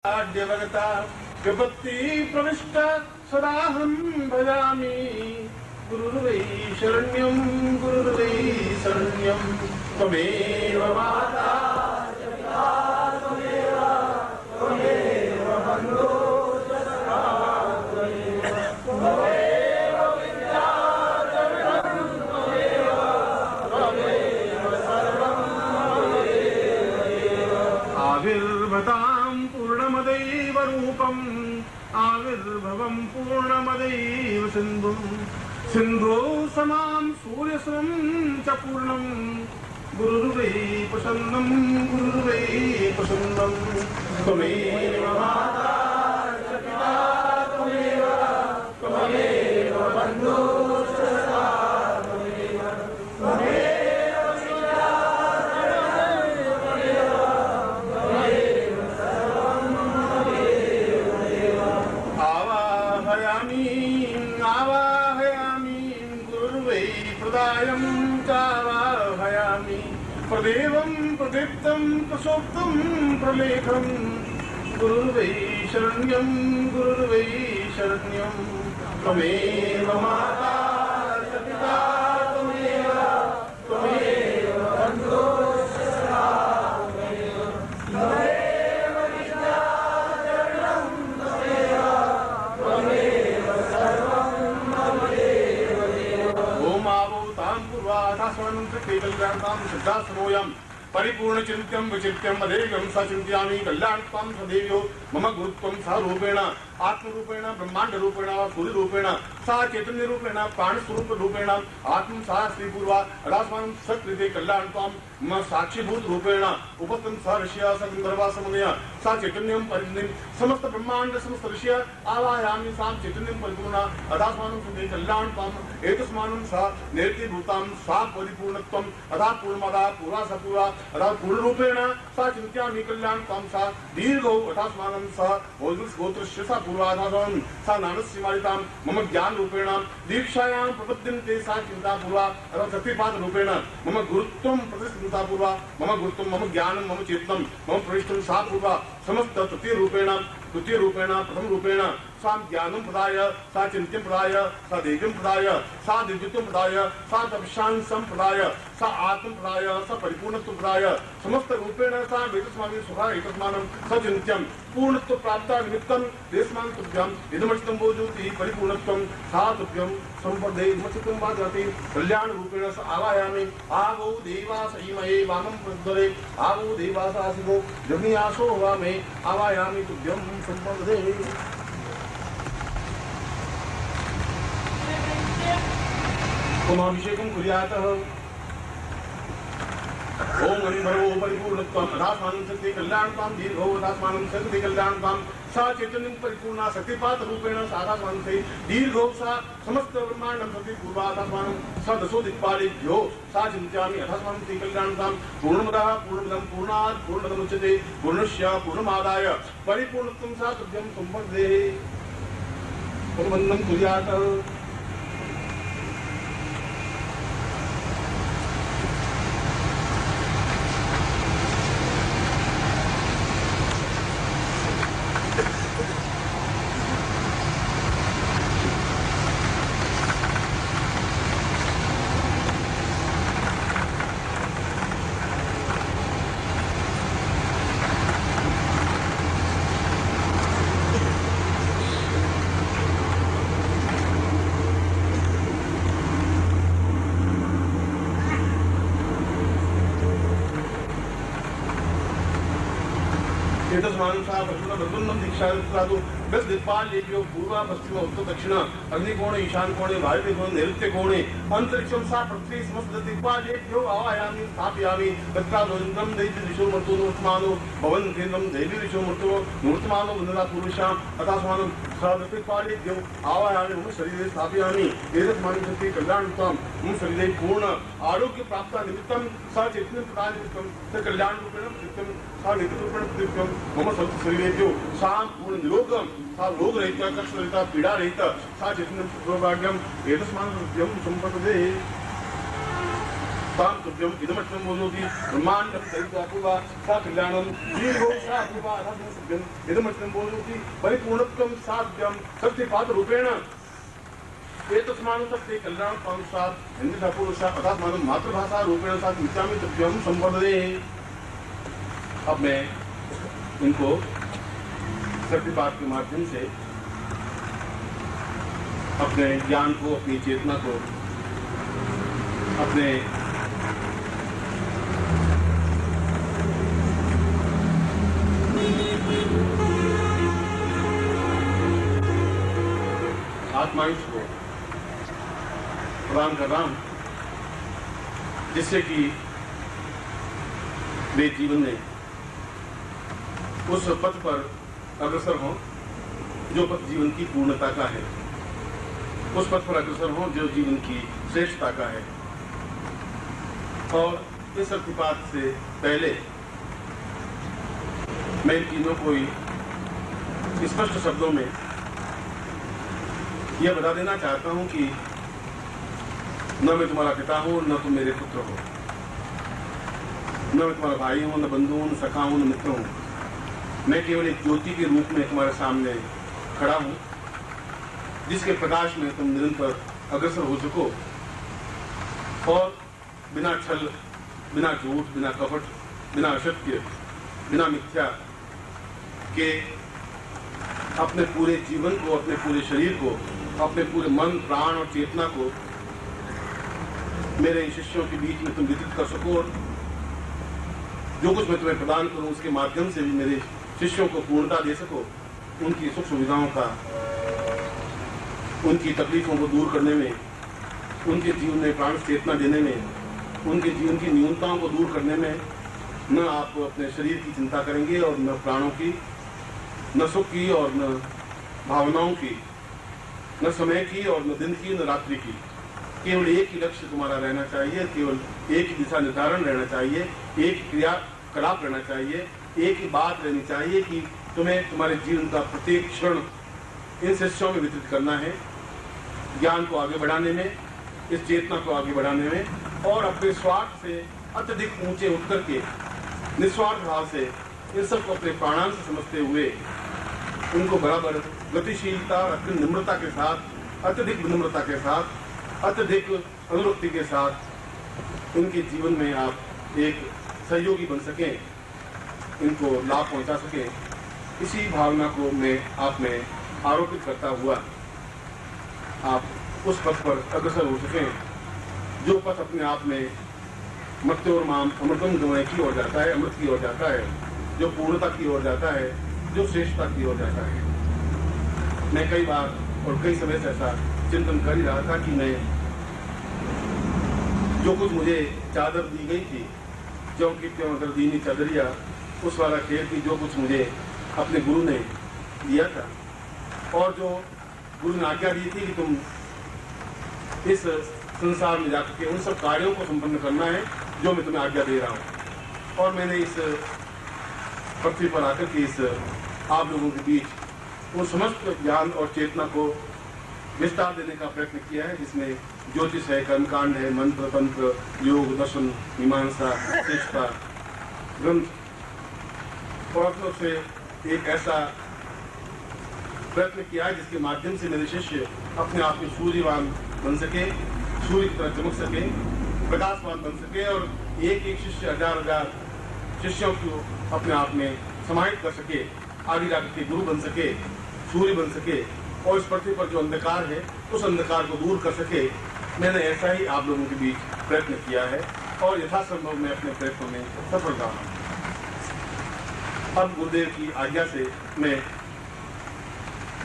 आद्यवगता विपत्ति प्रविष्ट सदाहं भजामि गुरुर्वै शरण्यं गुरुर्वै शरण्यं त्वमेव माता च पिता त्वमेव बन्धो च सखा त्वमेव विद्या च विरं त्वमेव सर्वं आविर्भतां पूर्णमदैव रूपम् आविर्भवं पूर्णमदैव सिन्धो समां सूर्यसमं च पूर्णं गुरुर्वै प्रसन्नं गुरुर्वै प्रसन्नं त्वमेव माता च पिता त्वमेव बन्धो च सखा त्वमेव प्रदायं चावाहयामि प्रदेवं प्रदीप्तं प्रसोक्तं प्रलेखं गुरुर्वै शरण्यं त्वमेव माता च पिता त्वमेव बन्धो च सखा त्वमेव विद्या च विरं त्वमेव सर्वं कल्याणं परिपूर्ण चिंत्यं विचित्यं अदेव्यं सा चिंत्यामि कल्याणत्वं सदैव मम गुरुत्वं सा रूपेण आत्मरूपेण ब्रह्मांड रूपेण सूर्य रूपेण सा चैतन्य रूपेण प्राणस्वरूप रूपेण आत्म सा श्रीपूर्वा अदास्मानं सकृते कल्याणत्वं मम साक्षीभूत रूपेण उपस्थं सा ऋषिया सा गंधर्वा समनय सा चैतन्यं परिपूर्णं समस्त ब्रह्मांड समस्त ऋषिया आवाहयामि सा चैतन्यं परिपूर्णा अदास्मानं सकृते कल्याणत्वं एतस्मानं सा निर्तिभूतां सा परिपूर्णत्वं अदा पूर्णमदा पूर्वा सा पूर्वा अदा पूर्ण रूपेण सा चिंत्यामि कल्याणत्वं सा दीर्घौ अदास्मानं सा गोत्रस्य सा पूर्वाधारं सा नानस्य मालितां मम ज्ञान रूपेण दीक्षायां प्रपद्यन्ते सा चिंता पूर्वा अथवा शक्तिपात रूपेण मम गुरुत्वं प्रतिष्ठिता पूर्वा मम गुरुत्वं मम ज्ञानं मम चेतनं मम प्रविष्टं सा पूर्वा समस्त तृतीय रूपेण प्रथम रूपेण सा ज्ञानं प्रदाय सा चिंत्यं प्रदाय सा देव्यं प्रदाय सा दिव्यत्वं प्रदाय सा तपशांसं प्रदाय सा आत्म प्रदाय सा परिपूर्णत्वं प्रदाय समस्त रूपेण सा वेदस्वामी सुखा एतस्मानं स चिंत्यं पूर्णत्व प्राप्ता निमित्तं देशमान तुभ्यं इदमचितं बोधुति परिपूर्णत्वं सा तुभ्यं संपदे इदमचितं वादति कल्याण रूपेण स आवायामि आवो देवास इमये वामं प्रद्वरे आवो देवास आसिगो जग्नियासो वामे आवायामि तुभ्यं संपदे पुमाभिषेकं कुर्यातः ओम हरिभरो परिपूर्णत्वं अदास्मानं शक्ति कल्याणत्वं दीर्घो अदास्मानं शक्ति कल्याणत्वं सा चैतन्यं परिपूर्णा शक्तिपात रूपेण सादास्मानं से दीर्घो सा समस्त ब्रह्मांडं शक्ति पूर्वा अदास्मानं सा दशो दिक्पालेभ्यो सा चिंत्यामि अदास्मानं से कल्याणत्वं पूर्णमदः पूर्णमिदं पूर्णात् पूर्णमुदच्यते पूर्णस्य पूर्णमादाय परिपूर्णत्वं सा तुभ्यं संपदे परमन्नं कुर्यातः दीक्षादु बस दिक्पालेभ्यो पूर्व पश्चिम उत्तर दक्षिण अग्निकोण ईशान कोणे वायव्य कोणे नैऋत्य कोणे अंतरिक्षं सा पृथ्वी समस्त दिक्पालेभ्यो आवायामि स्थापयामि तत्रादोन्द्रं दैवी दिशो मर्तो नूर्तमानो भवन केन्द्रं दैवी दिशो मर्तो नूर्तमानो वन्दना पूर्वशां अथास्मानं सा दिक्पालेभ्यो आवायामि मम शरीरे स्थापयामि एतस्मानं शक्ति कल्याणत्वं मम शरीरे पूर्ण आरोग्य प्राप्ता निमित्तं सा चैतन्यं प्रदान निमित्तं स कल्याण रूपेण नित्यं सा नित्यरूपेण नित्यं मम शरीरेभ्यो सा पूर्ण निरोगं सा रोग रहित कष्ट रहित पीड़ा रहित सा चैतन्यं सौभाग्यं एतस्मानं सत्यं संपदे तां तुभ्यं इदमर्थं बोधोति ब्रह्माण्डं दैत्यापूर्वा सा कल्याणं दीर्घो सा अपूर्वा अथात्मं तुभ्यं इदमर्थं बोधोति परिपूर्णत्वं साध्यं शक्तिपातरूपेण एतस्मान् सत्ते कल्याण पांसात् हिंदी पुरुषा अथात्मानं मातृभाषा रूपेण सा मिथ्यामि तुभ्यं संवर्धते। अब मैं इनको शक्तिपात के माध्यम से अपने ज्ञान को, अपनी चेतना को, अपने आत्मांश को प्रदान कर रहा हूं, जिससे कि वे जीवन में उस पथ पर अग्रसर हों जो पथ जीवन की पूर्णता का है, उस पथ पर अग्रसर हों जो जीवन की श्रेष्ठता का है। और इस शक्तिपात से पहले मैं इन तीनों को स्पष्ट शब्दों में यह बता देना चाहता हूं कि न मैं तुम्हारा पिता हूं, न तुम मेरे पुत्र हो, न मैं तुम्हारा भाई हूं, न बंधु हूं, न सखा हूं, न मित्र हूं। मैं केवल एक ज्योति के रूप में तुम्हारे सामने खड़ा हूं, जिसके प्रकाश में तुम निरंतर अग्रसर हो सको और बिना छल, बिना झूठ, बिना कपट, बिना असत्य, बिना मिथ्या के अपने पूरे जीवन को, अपने पूरे शरीर को, अपने पूरे मन, प्राण और चेतना को मेरे शिष्यों के बीच में तुम वितरित कर सको और जो कुछ मैं तुम्हें प्रदान करूं उसके माध्यम से भी मेरे शिष्यों को पूर्णता दे सको, उनकी सुख सुविधाओं का, उनकी तकलीफों को दूर करने में, उनके जीवन में प्राण चेतना देने में, उनके जीवन की न्यूनताओं को दूर करने में न आप अपने शरीर की चिंता करेंगे और न प्राणों की, न सुख की और न भावनाओं की, न समय की और न दिन की, न रात्रि की। केवल एक ही लक्ष्य तुम्हारा रहना चाहिए, केवल एक ही दिशा निर्धारण रहना चाहिए, एक क्रियाकलाप रहना चाहिए, एक ही बात रहनी चाहिए कि तुम्हें तुम्हारे जीवन का प्रत्येक क्षण इन शिष्यों में वितरित करना है, ज्ञान को आगे बढ़ाने में, इस चेतना को आगे बढ़ाने में और अपने स्वार्थ से अत्यधिक ऊंचे उठ करके निस्वार्थ भाव से इन सबको अपने प्राणांश समझते हुए उनको बराबर गतिशीलता, अत्यंत निम्रता के साथ, अत्यधिक विनम्रता के साथ, अत्यधिक अनुरक्ति के साथ उनके जीवन में आप एक सहयोगी बन सकें, इनको लाभ पहुंचा सकें। इसी भावना को मैं आप में आरोपित करता हुआ आप उस पथ पर अग्रसर हो सकें जो पथ अपने आप में मृत्योर्माम अमृतम गमय की ओर जाता है, अमृत की ओर जाता है, जो पूर्णता की ओर जाता है, जो श्रेष्ठता की ओर जाता है। मैं कई बार और कई समय से ऐसा चिंतन कर ही रहा था कि मैं जो कुछ मुझे चादर दी गई थी, क्योंकि क्यों अगर दीनी चादरिया, उस वाला खेल की जो कुछ मुझे अपने गुरु ने दिया था और जो गुरु ने आज्ञा दी थी कि तुम इस संसार में जाकर के उन सब कार्यों को संपन्न करना है जो मैं तुम्हें आज्ञा दे रहा हूँ। और मैंने इस पृथ्वी पर आकर के इस आप लोगों के बीच वो समस्त ज्ञान और चेतना को विस्तार देने का प्रयत्न किया है, जिसमें ज्योतिष है, कर्मकांड है, मंत्र, तंत्र, योग, दर्शन, मीमांसा, चेष्टा, ग्रंथ और अपनों से एक ऐसा प्रयत्न किया है जिसके माध्यम से मेरे शिष्य अपने आप में सूर्यवान बन सके, सूर्य की तरह चमक सके, प्रकाशवान बन सके और एक एक शिष्य हजार हजार शिष्यों को अपने आप में समाहित कर सके, आगे जाकर के गुरु बन सके, सूर्य बन सके और इस पृथ्वी पर जो अंधकार है उस अंधकार को दूर कर सके। मैंने ऐसा ही आप लोगों के बीच प्रयत्न किया है और यथासंभव मैं अपने प्रयत्नों में सफल रहा हूँ। अब गुरुदेव की आज्ञा से मैं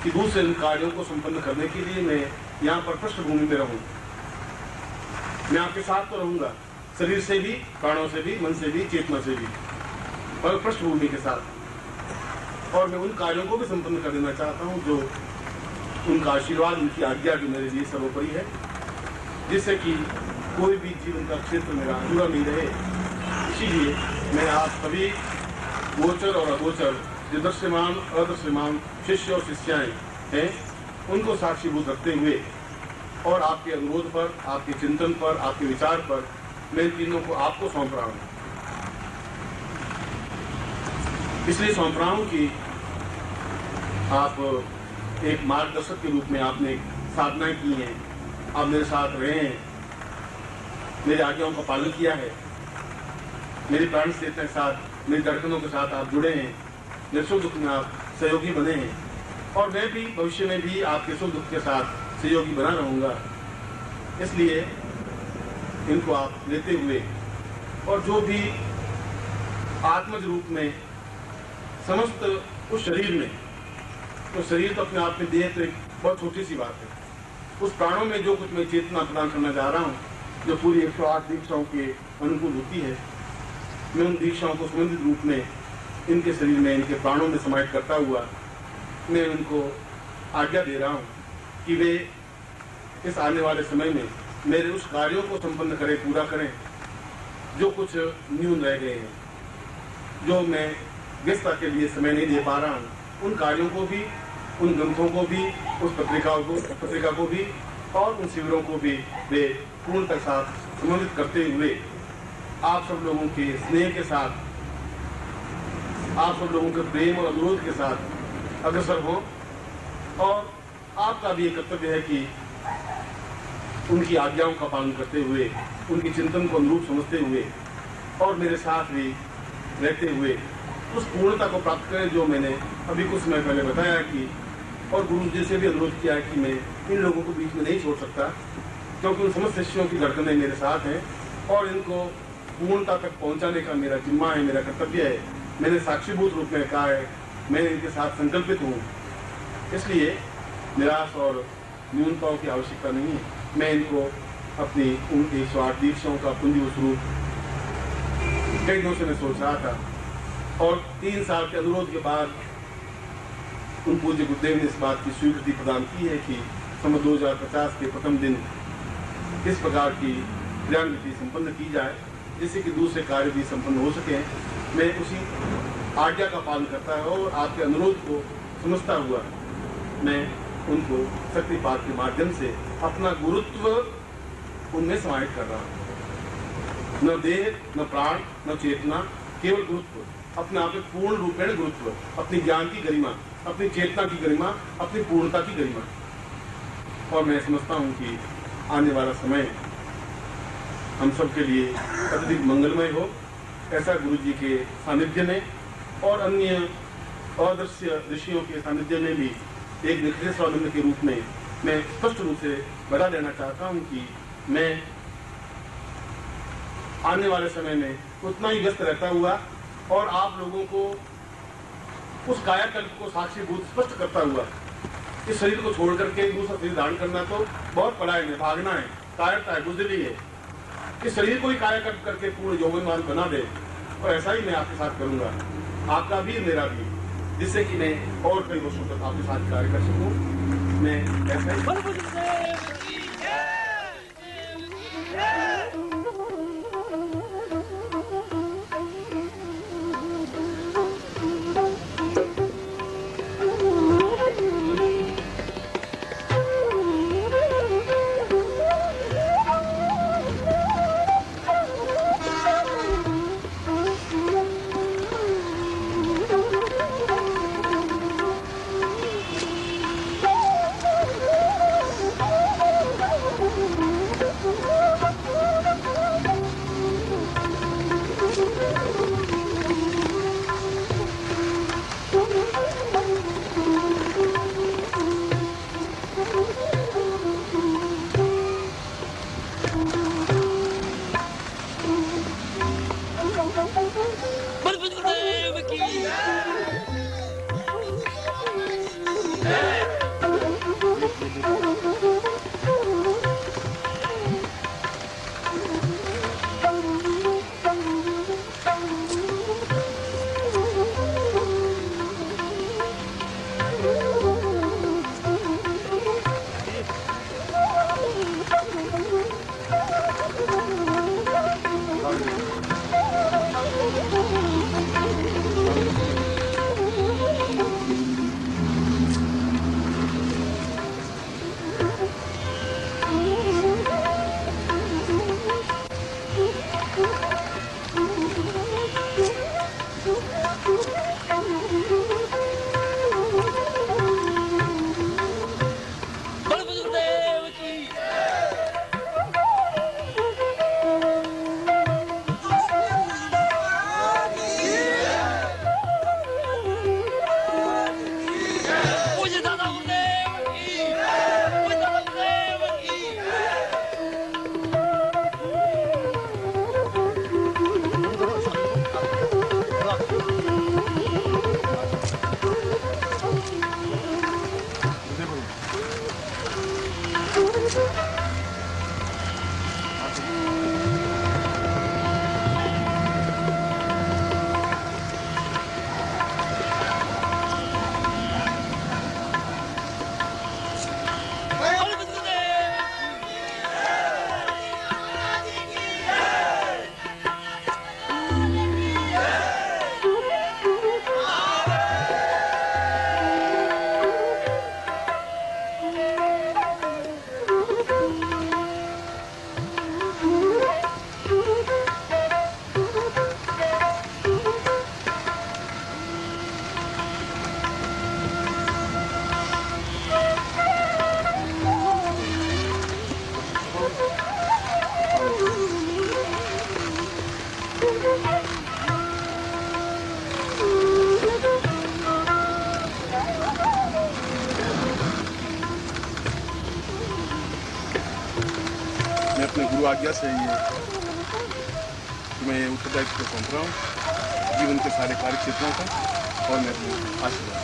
कि दूसरे इन कार्यों को संपन्न करने के लिए मैं यहाँ पर पृष्ठभूमि में रहूँ। मैं आपके साथ तो रहूंगा, शरीर से भी, प्राणों से भी, मन से भी, चेतना से भी, और पृष्ठभूमि के साथ। और मैं उन कार्यों को भी संपन्न कर देना चाहता हूँ जो उनका आशीर्वाद, उनकी आज्ञा जो मेरे लिए सर्वोपरि है, जिससे कि कोई भी जीवन का क्षेत्र मेरा अधूरा नहीं रहे। इसीलिए मैं आप सभी गोचर और अगोचर जो दृश्यमान अदृश्यमान शिष्य और शिष्याएं हैं उनको साक्षीभूत रखते हुए और आपके अनुरोध पर, आपके चिंतन पर, आपके विचार पर मैं इन तीनों को आपको सौंप रहा हूं। इसलिए सौंप रहा हूं कि आप एक मार्गदर्शक के रूप में आपने साधनाएं की हैं, आप मेरे साथ रहे हैं, मेरी आज्ञाओं का पालन किया है, मेरी प्राण चेतना के साथ, मेरी धड़कनों के साथ आप जुड़े हैं, मेरे सुख दुख में आप सहयोगी बने हैं, और मैं भी भविष्य में भी आपके सुख दुख के साथ सहयोगी बना रहूंगा। इसलिए इनको आप लेते हुए और जो भी आत्मज रूप में समस्त उस शरीर में, तो शरीर तो अपने आप में देह तो एक बहुत छोटी सी बात है, उस प्राणों में जो कुछ मैं चेतना प्रदान करना चाह रहा हूँ, जो पूरी 108 दीक्षाओं के अनुकूल होती है, मैं उन दीक्षाओं को संबंधित रूप में इनके शरीर में, इनके प्राणों में समाहित करता हुआ मैं उनको आज्ञा दे रहा हूँ कि वे इस आने वाले समय में मेरे उस कार्यों को संपन्न करें, पूरा करें जो कुछ न्यून रह गए हैं, जो मैं व्यस्तता के लिए समय नहीं दे पा रहा हूँ, उन कार्यों को भी, उन ग्रंथों को भी, उस पत्रिका को भी और उन शिविरों को भी वे पूर्णतः साथ समन्वित करते हुए आप सब लोगों के स्नेह के साथ, आप सब लोगों के प्रेम और अनुरोध के साथ अग्रसर हों। और आपका भी एक कर्तव्य है कि उनकी आज्ञाओं का पालन करते हुए, उनके चिंतन को अनुरूप समझते हुए और मेरे साथ भी रहते हुए उस पूर्णता को प्राप्त करें जो मैंने अभी कुछ समय पहले बताया कि, और गुरु जी से भी अनुरोध किया है कि मैं इन लोगों को बीच में नहीं छोड़ सकता, क्योंकि उन समस्त शिष्यों की धड़कनें मेरे साथ हैं और इनको पूर्णता तक पहुंचाने का मेरा जिम्मा है, मेरा कर्तव्य है। मैंने साक्षीभूत रूप में कहा है, मैं इनके साथ संकल्पित हूँ, इसलिए निराश और न्यूनताओं की आवश्यकता नहीं है। मैं इनको अपनी उन 108 दीक्षाओं का पुंज स्वरूप कई दिनों से मैं सोच रहा था, और 3 साल के अनुरोध के बाद उन पूज्य गुरुदेव ने इस बात की स्वीकृति प्रदान की है कि सन 2050 के प्रथम दिन इस प्रकार की क्रियान्विति संपन्न की जाए, जिससे कि दूसरे कार्य भी संपन्न हो सके। मैं उसी आज्ञा का पालन करता है और आपके अनुरोध को समझता हुआ मैं उनको शक्तिपात के माध्यम से अपना गुरुत्व उनमें समाहित कर रहा हूँ। न देह, न प्राण, न चेतना, केवल गुरुत्व, अपने आप में पूर्ण रूपेण गुरुत्व, अपनी ज्ञान की गरिमा, अपनी चेतना की गरिमा, अपनी पूर्णता की गरिमा। और मैं समझता हूँ कि आने वाला समय हम सबके लिए अत्यधिक मंगलमय हो, ऐसा गुरु जी के सानिध्य में और अन्य अदृश्य ऋषियों के सानिध्य में भी एक निखिल स्वानंद के रूप में मैं स्पष्ट रूप से बता देना चाहता हूँ कि मैं आने वाले समय में उतना ही व्यस्त रहता हुआ और आप लोगों को उस कायाकल्प को साक्षीभूत स्पष्ट करता हुआ, इस शरीर को छोड़ करके दूसरा शरीर धारण करना तो बहुत पड़ा है, भागना है, कायरता है, बुजदिली है। इस शरीर को ही कायाकल्प करके पूर्ण यौवनवान बना दे, और ऐसा ही मैं आपके साथ करूंगा, आपका भी मेरा भी, जिससे कि मैं और कई वर्षों तक आपके साथ कार्य कर सकूं। मैं ऐसा ही गुरु आज्ञा से ये मैं उत्तरदायित्व सौंप रहा हूँ जीवन के सारे कार्य क्षेत्रों का और मैं अपनी आशीर्वाद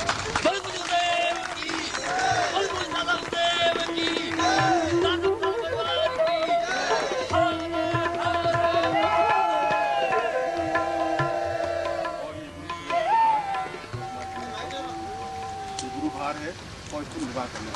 गुरु भार है और इसको निर्वाह करना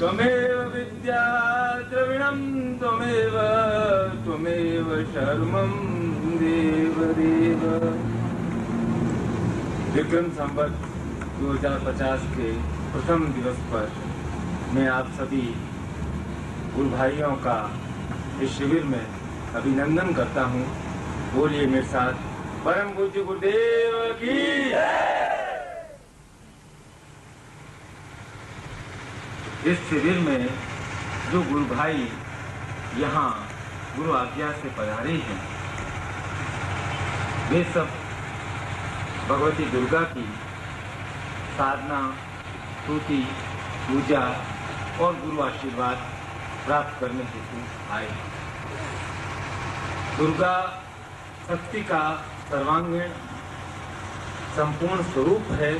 त्वमेव विद्या द्रविणं त्वमेव शर्मं देवदेव। विक्रम संवत 2050 के प्रथम दिवस पर मैं आप सभी गुरु भाइयों का इस शिविर में अभिनंदन करता हूँ। बोलिए मेरे साथ, परम पूज्य गुरुदेव की। इस शिविर में जो गुरु भाई यहाँ गुरु आज्ञा से पधारे हैं, वे सब भगवती दुर्गा की साधना, स्तुति, पूजा और गुरु आशीर्वाद प्राप्त करने हेतु आए। दुर्गा शक्ति का सर्वांगीण संपूर्ण स्वरूप है।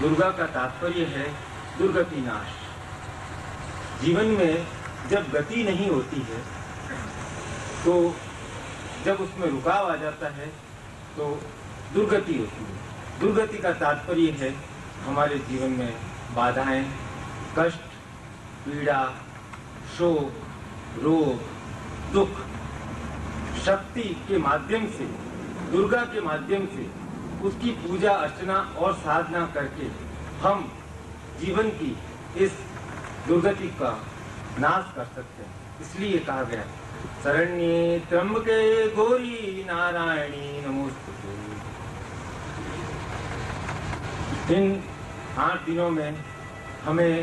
दुर्गा का तात्पर्य है दुर्गति नाश। जीवन में जब गति नहीं होती है तो जब उसमें रुकाव आ जाता है तो दुर्गति होती है। दुर्गति का तात्पर्य है हमारे जीवन में बाधाएं, कष्ट, पीड़ा, शोक, रोग, दुख। शक्ति के माध्यम से, दुर्गा के माध्यम से उसकी पूजा अर्चना और साधना करके हम जीवन की इस दुर्गति का नाश कर सकते हैं। इसलिए कहा गया, शरण्ये त्र्यंबके गौरी नारायणी नमोस्तुते। इन 8 दिनों में हमें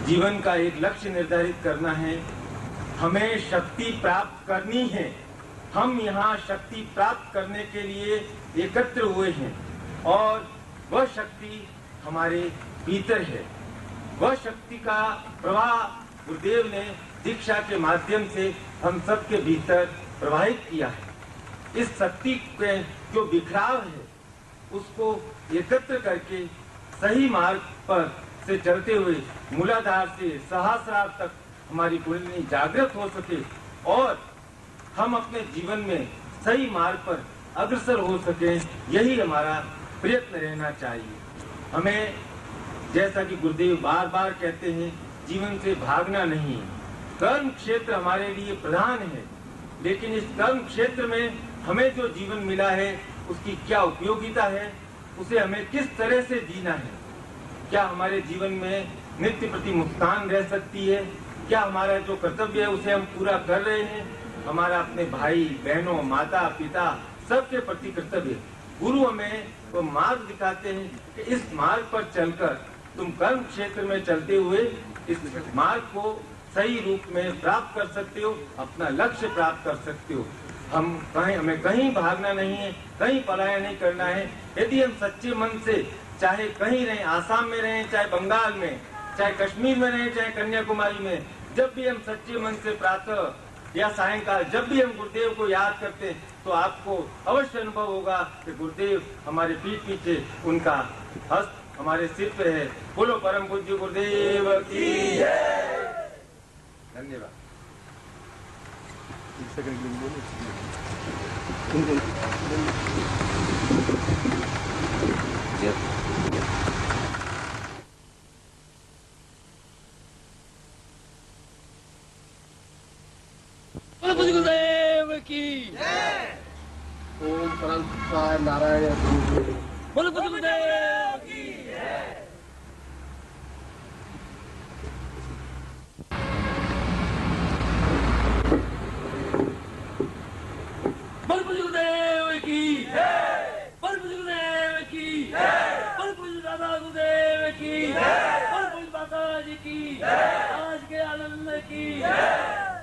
जीवन का एक लक्ष्य निर्धारित करना है। हमें शक्ति प्राप्त करनी है। हम यहाँ शक्ति प्राप्त करने के लिए एकत्र हुए हैं और वह शक्ति हमारे भीतर है। वह शक्ति का प्रवाह गुरुदेव ने दीक्षा के माध्यम से हम सबके भीतर प्रवाहित किया है। इस शक्ति के जो बिखराव है उसको एकत्र करके सही मार्ग पर से चलते हुए मूलाधार से सहस्रार तक हमारी कुंडली जागृत हो सके और हम अपने जीवन में सही मार्ग पर अग्रसर हो सके, यही हमारा प्रयत्न रहना चाहिए। हमें जैसा कि गुरुदेव बार बार कहते हैं, जीवन से भागना नहीं है। कर्म क्षेत्र हमारे लिए प्रधान है, लेकिन इस कर्म क्षेत्र में हमें जो जीवन मिला है उसकी क्या उपयोगिता है, उसे हमें किस तरह से जीना है। क्या हमारे जीवन में नित्य प्रति मुस्कान रह सकती है? क्या हमारा जो कर्तव्य है उसे हम पूरा कर रहे हैं? हमारा अपने भाई बहनों, माता पिता सबके प्रति कर्तव्य। गुरु हमें वो मार्ग दिखाते हैं कि इस मार्ग पर चलकर तुम कर्म क्षेत्र में चलते हुए इस मार्ग को सही रूप में प्राप्त कर सकते हो, अपना लक्ष्य प्राप्त कर सकते हो। हमें कहीं भागना नहीं है, कहीं पलायन नहीं करना है। यदि हम सच्चे मन से चाहे कहीं रहें, आसाम में रहें, चाहे बंगाल में, चाहे कश्मीर में रहें, चाहे कन्याकुमारी में, जब भी हम सच्चे मन से प्रातः या सायंकाल जब भी हम गुरुदेव को याद करते हैं तो आपको अवश्य अनुभव होगा कि गुरुदेव हमारे पीठ पीछे उनका हस्त हमारे सिर पे है। बोलो परम पूज्य गुरुदेव की जय। धन्यवाद। गुरुदेव की ओम परम नारायण बोलो गुरुदेव की बोलो गुरुदेव की बोलो गुरुदेव की बोलो दादा गुरुदेव की बोलो माता जी की आज के आनंद की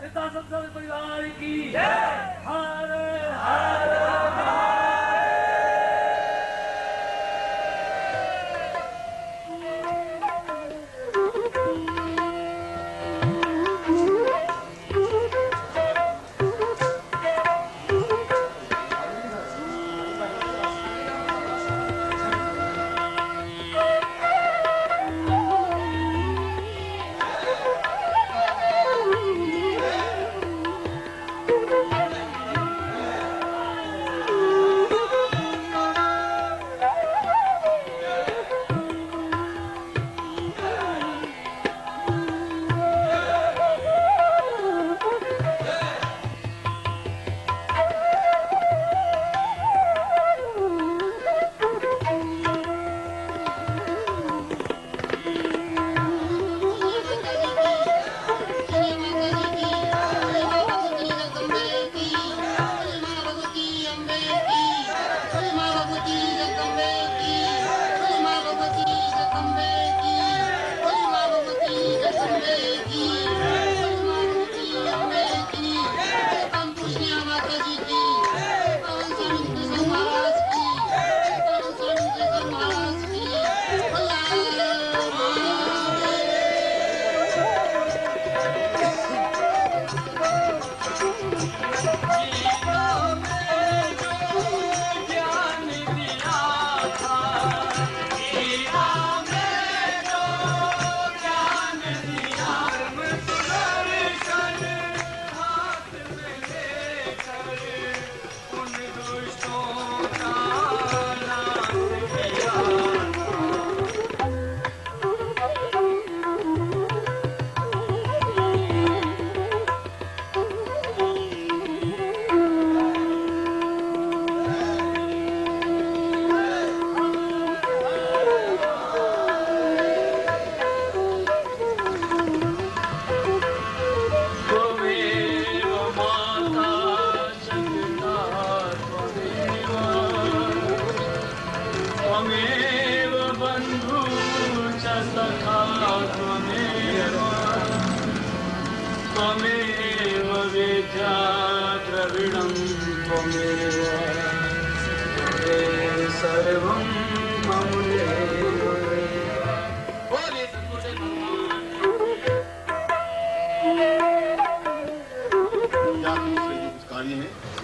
पिता सब परिवार की हर हर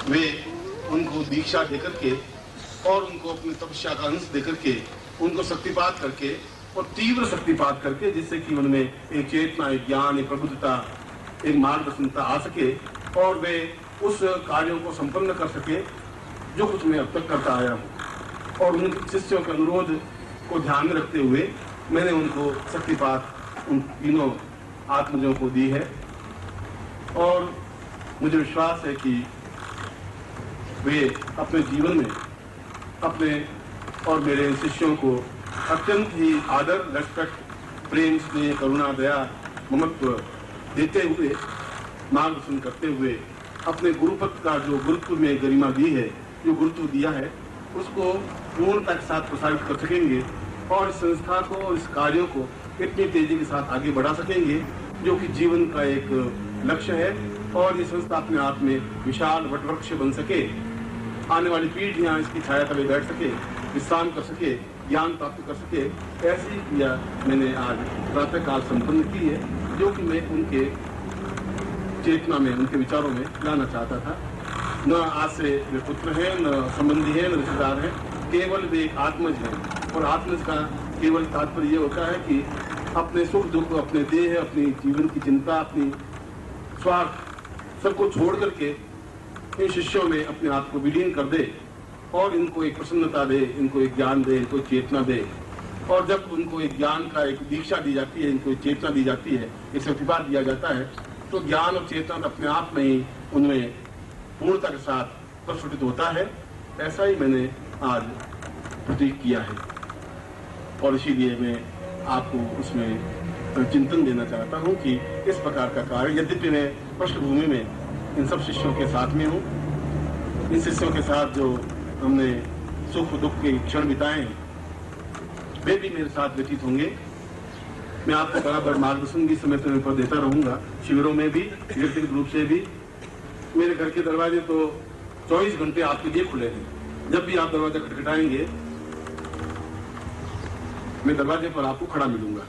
वे उनको दीक्षा देकर के और उनको अपनी तपस्या का अंश देकर के उनको शक्तिपात करके और तीव्र शक्तिपात करके जिससे कि उनमें एक चेतना, एक ज्ञान, एक प्रबुद्धता, एक मार्गदर्शनता आ सके और वे उस कार्यों को संपन्न कर सके जो कुछ मैं अब तक करता आया हूँ। और उनके शिष्यों के अनुरोध को ध्यान में रखते हुए मैंने उनको शक्तिपात उन तीनों आत्मजों को दी है और मुझे विश्वास है कि वे अपने जीवन में अपने और मेरे शिष्यों को अत्यंत ही आदर, रेस्पेक्ट, प्रेम, स्नेह, करुणा, दया, ममत्व देते हुए, मार्गदर्शन करते हुए अपने गुरुपद का जो गुरुत्व में गरिमा दी है, जो गुरुत्व दिया है, उसको पूर्णता के साथ प्रसारित कर सकेंगे और इस संस्था को और इस कार्यों को इतनी तेजी के साथ आगे बढ़ा सकेंगे जो कि जीवन का एक लक्ष्य है और ये संस्था अपने आप में विशाल वटवृक्ष बन सके, आने वाली पीढ़ियां इसकी छाया तले बैठ सके, विश्राम कर सके, ज्ञान प्राप्त कर सके। ऐसी क्रिया मैंने आज प्रातः काल संपन्न की है जो कि मैं उनके चेतना में, उनके विचारों में लाना चाहता था। न आज से वे पुत्र हैं, न संबंधी हैं, न रिश्तेदार हैं, केवल वे एक आत्मज हैं और आत्मज का केवल तात्पर्य ये होता है कि अपने सुख दुख, अपने देह, अपनी जीवन की चिंता, अपनी स्वार्थ सबको छोड़ करके इन शिष्यों में अपने आप को विलीन कर दे और इनको एक प्रसन्नता दे, इनको एक ज्ञान दे, इनको एक चेतना दे। और जब उनको एक ज्ञान का एक दीक्षा दी जाती है, इनको एक चेतना दी जाती है, एक सर्टिफिकेट दिया जाता है, तो ज्ञान और चेतना अपने आप में ही उनमें पूर्णता के साथ प्रस्फुटित होता है। ऐसा ही मैंने आज प्रतीक किया है और इसीलिए मैं आपको उसमें चिंतन देना चाहता हूं कि इस प्रकार का कार्य, यद्यपि मैं पृष्ठभूमि में इन सब शिष्यों के साथ में हूं, इन शिष्यों के साथ जो हमने सुख दुख के क्षण बिताए हैं वे भी मेरे साथ व्यतीत होंगे। मैं आपको बराबर मार्गदर्शन भी समय समय पर देता रहूंगा, शिविरों में भी, व्यक्तिगत रूप से भी। मेरे घर के दरवाजे तो 24 घंटे आपके लिए खुले हैं। जब भी आप दरवाजा खटखटाएंगे मैं दरवाजे पर आपको खड़ा मिलूंगा।